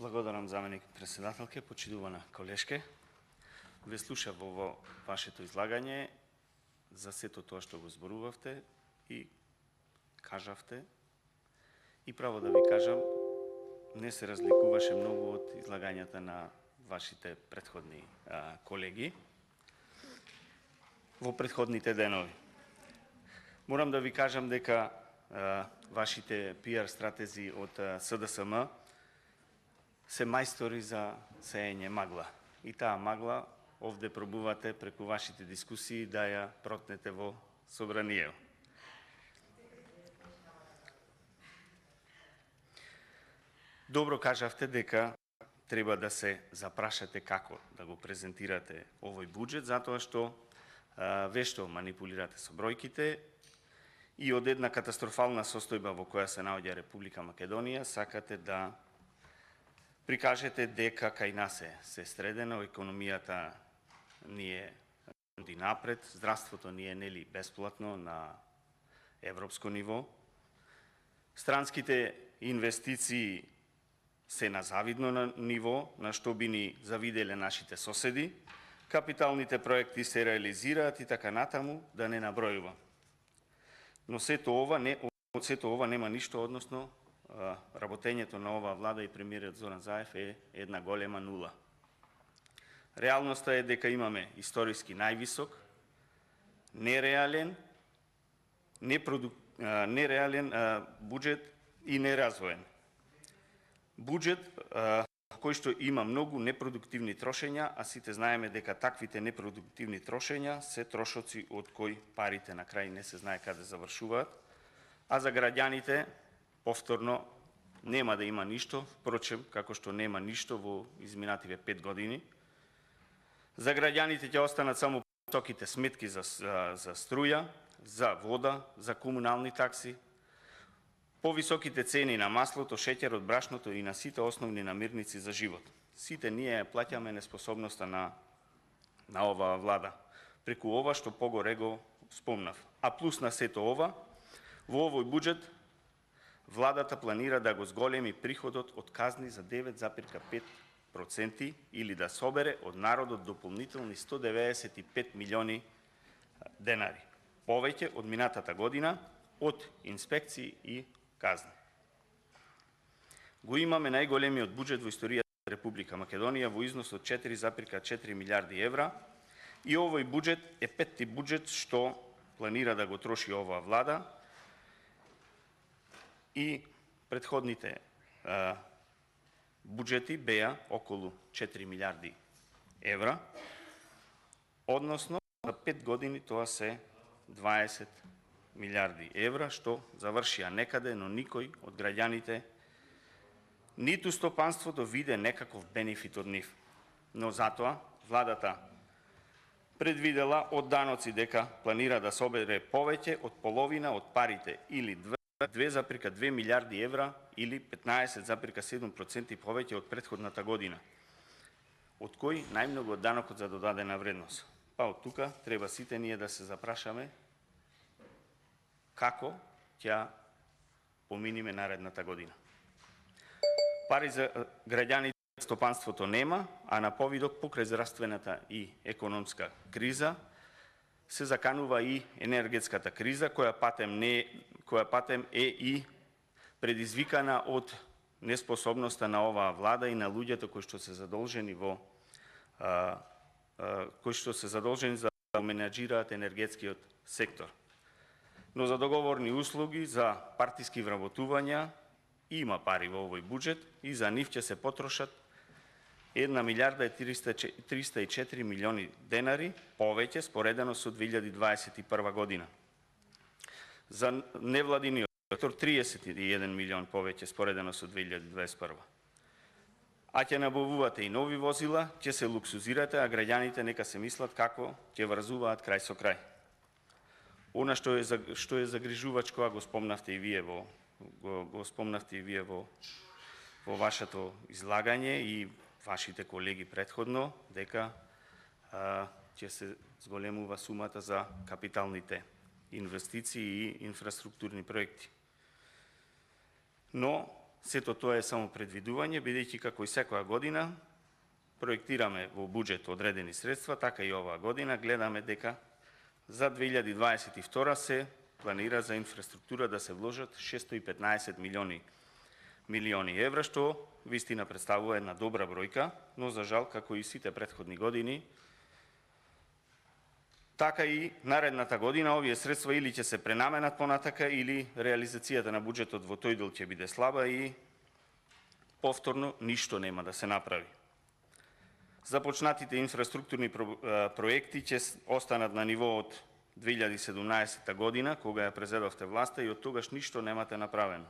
Благодарам, заменик председателке, почитувана колешке. Ве слушав во вашето излагање за сето тоа што го зборувавте и кажавте. И право да ви кажам, не се разликуваше многу од излагањата на вашите претходни колеги во претходните денови. Морам да ви кажам дека вашите пиар стратези од СДСМ се мајстори за сеење магла. И таа магла овде пробувате преку вашите дискусии да ја протнете во собранието. Добро кажавте дека треба да се запрашате како да го презентирате овој буџет, затоа што вешто манипулирате со бројките и од една катастрофална состојба во која се наоѓа Република Македонија сакате да прикажете дека кај нас се средено, економијата ни е напред, здравството ни е нели бесплатно на европско ниво, странските инвестиции се на завидно ниво, на што би ни завиделе нашите соседи, капиталните проекти се реализираат и така натаму, да не набројувам. Но сето ова нема ништо, односно работењето на оваа влада и премиерот Зоран Заев е една голема нула. Реалноста е дека имаме историски највисок, нереален буџет и неразвоен. Буџет кој што има многу непродуктивни трошења, а сите знаеме дека таквите непродуктивни трошења се трошоци од кои парите на крај не се знае каде завршуваат, а за граѓаните повторно нема да има ништо, впрочем, како што нема ништо во изминативе 5 години. За граѓаните ќе останат само високите сметки за струја, за вода, за комунални такси, повисоките цени на маслото, шеќерот, брашното и на сите основни намирници за живот. Сите ние плаќаме неспособноста на оваа влада, преку ова што погоре го спомнав. А плюс на сето ова, во овој буџет владата планира да го зголеми приходот од казни за 9,5% или да собере од народот дополнителни 195 милиони денари. Повеќе од минатата година од инспекции и казни. Го имаме најголемиот буџет во историјата на Република Македонија во износ од 4,4 милиарди евра и овој буџет е петти буџет што планира да го троши оваа влада и претходните буџети беа околу 4 милиарди евра, односно за 5 години тоа се 20 милиарди евра, што завршија некаде, но никој од граѓаните, ниту стопанството виде некаков бенефит од нив. Но затоа владата предвидела од даноци дека планира да собере повеќе од половина од парите или 2,2 милиарди евра или 15,7% повеќе од претходната година, од кои најмногу од данокот за додадена вредност. Па од тука треба сите ние да се запрашаме како ќе поминиме наредната година. Пари за граѓаните стопанството нема, а на повидок покрај здравствената и економска криза се заканува и енергетската криза, која патем е и предизвикана од неспособноста на оваа влада и на луѓето кои што се задолжени за да менаџираат енергетскиот сектор. Но за договорни услуги, за партиски вработувања има пари во овој буџет и за нив ќе се потрошат 1 милиарда и 304 милиони денари повеќе споредено со 2021 година. За невладиниот сектор 31 милион повеќе споредено со 2021. А ќе набавувате и нови возила, ќе се луксузирате, а граѓаните нека се мислат како ќе врзуваат крај со крај. Она што е загрижувачко, а го спомнавте и вие во вашето излагање и вашите колеги претходно, дека ќе се зголемува сумата за капиталните инвестиции и инфраструктурни проекти. Но Сето тоа е само предвидување, бидејќи како и секоја година проектираме во буџет одредени средства, така и оваа година гледаме дека за 2022 се планира за инфраструктура да се вложат 615 милиони евра, што вистина представува една добра бројка, но за жал, како и сите претходни години, така и наредната година овие средства или ќе се пренаменат понатака, или реализацијата на буџетот во тој дел ќе биде слаба и повторно ништо нема да се направи. Започнатите инфраструктурни проекти ќе останат на ниво од 2017 година, кога ја презедовте власта, и од тогаш ништо немате направено.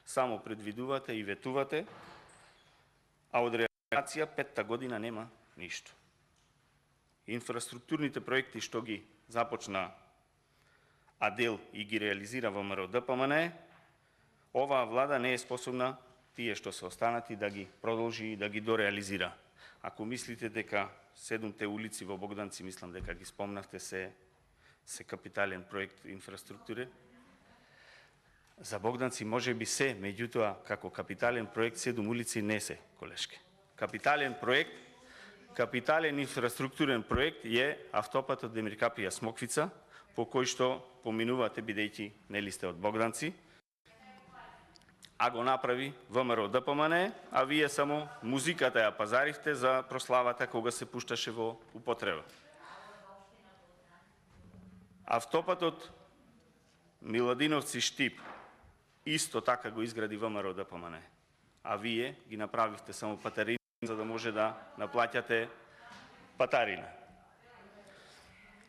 Само предвидувате и ветувате, а од реализација 5-та година нема ништо. Инфраструктурните проекти што ги започна АДЕЛ и ги реализира ВМРО ДПМН, оваа влада не е способна тие што се останати да ги продолжи и да ги дореализира. Ако мислите дека 7-те улици во Богданци, мислам дека ги спомнавте, се капитален проект инфраструктури, за Богданци може би се, меѓутоа како капитален проект 7 улици не се, колешке. Капитален проект, капитален инфраструктурен проект е автопатот Демиркапија Смоквица, по кој што поминувате бидејќи нели сте од Богданци, а го направи ВМРО ДПМН, а вие само музиката ја пазаривте за прославата кога се пушташе во употреба. Автопатот Миладиновци Штип исто така го изгради ВМРО ДПМН, а вие ги направивте само патарини за да може да наплаќате патарина.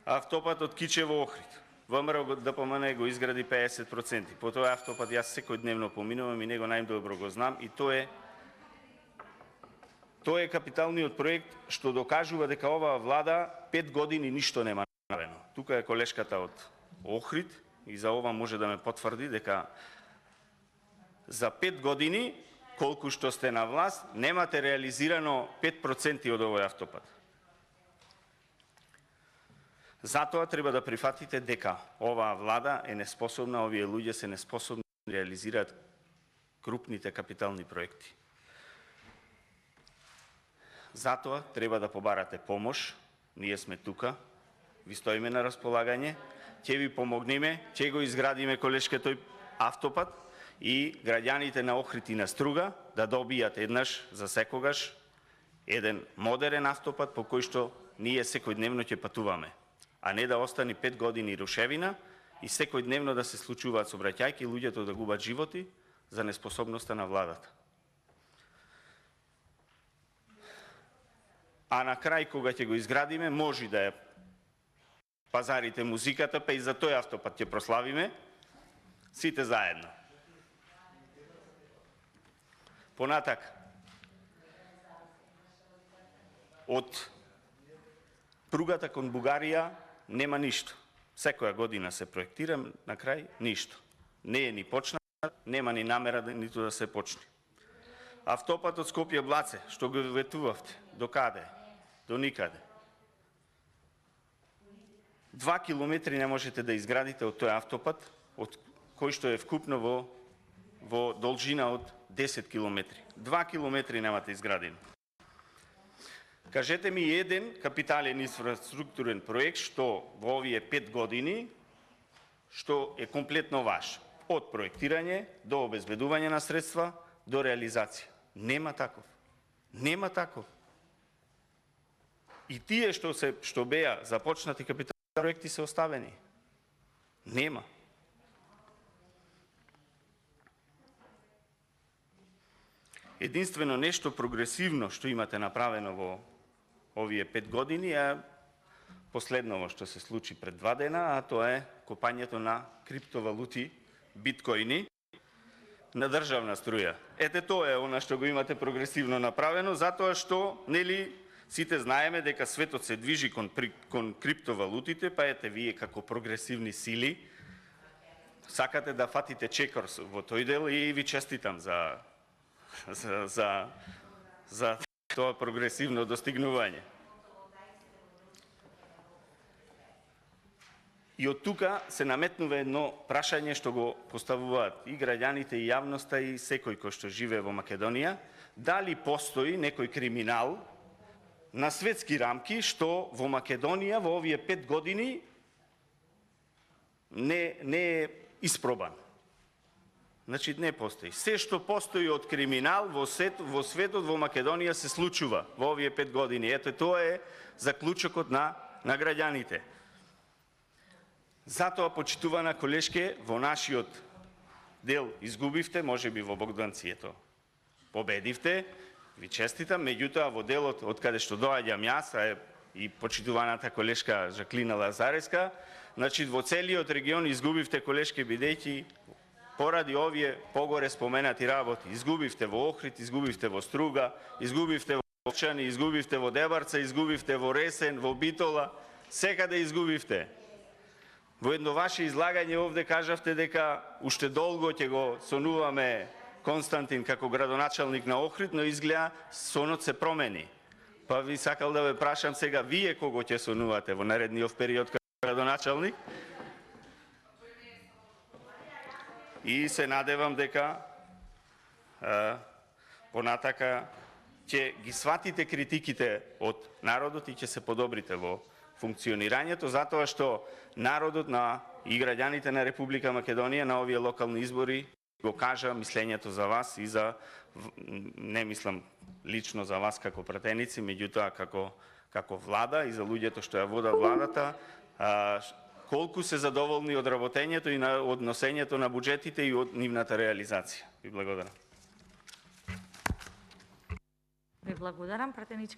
Автопатот Кичево Охрид, ВМРО ДПМН го изгради 50%. По тој автопат јас секојдневно поминувам и него најдобро го знам, и тоа е капиталниот проект што докажува дека оваа влада 5 години ништо нема направено. Тука е колешката од Охрид и за ова може да ме потврди дека за 5 години колку што сте на власт немате реализирано 5% од овој автопат. Затоа треба да прифатите дека оваа влада е неспособна, овие луѓе се неспособни да реализираат крупните капитални проекти. Затоа треба да побарате помош, ние сме тука, ви стоиме на располагање, ќе ви помогнеме, ќе го изградиме колешке тој автопат и граѓаните на Охрид и на Струга да добијат еднаш за секогаш еден модерен автопат по кој што ние секојдневно ќе патуваме, а не да остане 5 години рушевина и секојдневно да се случуваат сообраќајки, луѓето да губат животи за неспособноста на владата. А на крај, кога ќе го изградиме, може да ја пазарите музиката, па и за тој автопат ќе прославиме сите заедно. Понатак, од пругата кон Бугарија нема ништо. Секоја година се проектира, на крај ништо. Не е ни почнат, нема ни намера ниту да се почне. Автопатот Скопје-Блаце, што го ветувавте, до каде? До никаде. 2 километри не можете да изградите од тој автопат, од кој што е вкупно во должина од 10 километри. 2 километри немате изградено. Кажете ми еден капитален инфраструктурен проект што во овие 5 години што е комплетно ваш, од проектирање до обезбедување на средства до реализација. Нема таков. Нема таков. И тие што беа започнати капитални проекти се оставени. Нема. Единствено нешто прогресивно што имате направено во овие 5 години е последново што се случи пред 2 дена, а тоа е копањето на криптовалути, биткоини, на државна струја. Ете тоа е она што го имате прогресивно направено, затоа што, нели, сите знаеме дека светот се движи кон криптовалутите, па ете вие како прогресивни сили сакате да фатите чекор во тој дел и ви честитам за тоа прогресивно достигнување. И од тука се наметнува едно прашање што го поставуваат и граѓаните и јавноста и секој кој што живее во Македонија, дали постои некој криминал на светски рамки што во Македонија во овие 5 години не е испробан. Значи не постои. Се што постои од криминал во светот во Македонија се случува во овие 5 години. Ето тоа е заклучокот на граѓаните. Затоа, почитувана колешке, во нашиот дел изгубивте, можеби во Богданцието победивте, ви честитам, меѓутоа во делот од каде што доаѓам јас, и почитуваната колешка Жаклина Лазареска, значи во целиот регион изгубивте колешке, бидејќи поради овие погоре споменати работи. Изгубивте во Охрид, изгубивте во Струга, изгубивте во Овчани, изгубивте во Дебарца, изгубивте во Ресен, во Битола, секаде изгубивте. Во едно ваше излагање овде кажавте дека уште долго ќе го сонуваме Константин како градоначалник на Охрид, но изгледа сонот се промени. Па ви сакал да ве прашам сега, вие кого ќе сонувате во наредниот период како градоначалник? И се надевам дека понатака ќе ги сватите критиките од народот и ќе се подобрите во функционирањето, затоа што народот и граѓаните на Република Македонија на овие локални избори го кажа мислењето за вас и не мислам лично за вас како пратеници, меѓутоа како влада и за луѓето што ја водат владата, колку се задоволни од работењето и од носењето на буџетите и од нивната реализација. Ви благодарам. Ви благодарам, пратеничка.